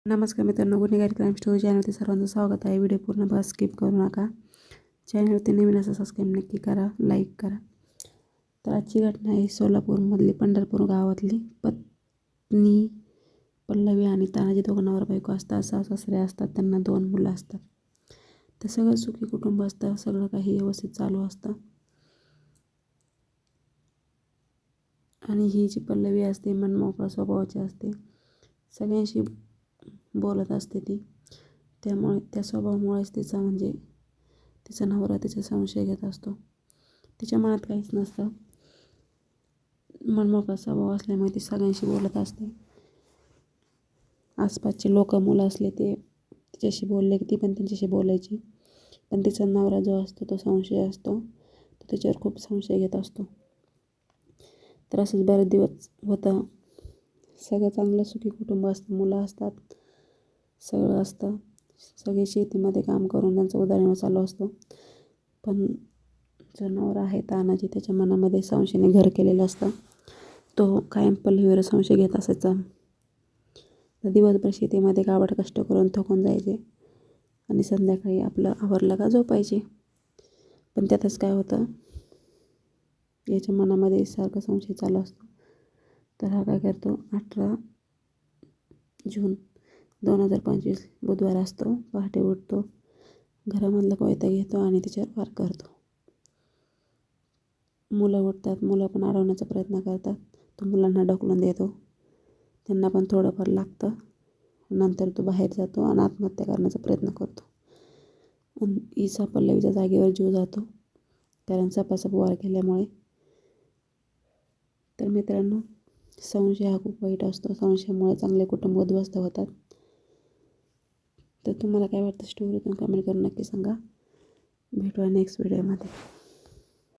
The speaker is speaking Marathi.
नमस्कार मित्रांनो, गुन्हेगारी क्राईम स्टोरी चॅनलवरती सर्वांचं स्वागत आहे. व्हिडिओ पूर्ण बघा, स्किप करू नका. चॅनलवरती नवीन असं सबस्क्राईब नक्की करा, लाईक करा. तर आजची घटना आहे सोलापूरमधली पंढरपूर गावातली. पत्नी पल्लवी आणि तानाजी दोघं नवरा बायको असतात. सासू सासरे असतात, त्यांना 2 मुलं असतात. तर सगळं सुखी कुटुंब असतं, सगळं काही व्यवस्थित चालू असतं. आणि ही जी पल्लवी असते मनमोकळा स्वभावाची असते, सगळ्यांशी बोलत असते ती. त्यामुळे त्या स्वभावामुळेच तिचा नवरा तिचा संशय घेत असतो. तिच्या मनात काहीच नसतं. मनमोकळा स्वभाव असल्यामुळे ती सगळ्यांशी बोलत असते. आसपासचे लोक मुलं असले ते तिच्याशी बोलले की ती पण त्यांच्याशी बोलायची. पण तिचा नवरा जो असतो तो संशय असतो, तो तिच्यावर खूप संशय घेत असतो. तर असंच बरेच दिवस होतं. सगळं चांगलं सुखी कुटुंब असतं, मुलं असतात, सगळं असतं. सगळे शेतीमध्ये काम करून त्यांचा उदरनिर्वाह चालू असतो. पण जो नवरा आहे तानाजी, त्याच्या मनामध्ये संशयाने घर केलेलं असतं. तो कायम पल्लवीवर संशय घेत असायचा. तर दिवसभर शेतीमध्ये काबाड कष्ट करून थकून जायचे आणि संध्याकाळी आपलं आवरलं का झोपायचे. पण त्यातच काय होतं, याच्या मनामध्ये सारखा संशय चालू असतो. तर हा काय करतो, 18 जून 2025 बुधवार असतो. पहाटे उठतो, घरामधला कोयता घेतो आणि तिच्यावर वार करतो. मुलं उठतात, मुलं पण अडवण्याचा प्रयत्न करतात. तो मुलांना ढकलून देतो, त्यांना पण थोडंफार लागतं. नंतर तो बाहेर जातो आणि आत्महत्या करण्याचा प्रयत्न करतो. आणि ईसा पल्लवीच्या जागेवर जीव जातो, कारण सपासप वार केल्यामुळे. तर मित्रांनो, संशय हा खूप वाईट असतो. संशयामुळे चांगले कुटुंब उद्ध्वस्त होतात. तर तुम्हाला काय वाटतं स्टोरीतून कमेंट करून नक्की सांगा. भेटूया नेक्स्ट व्हिडिओमध्ये.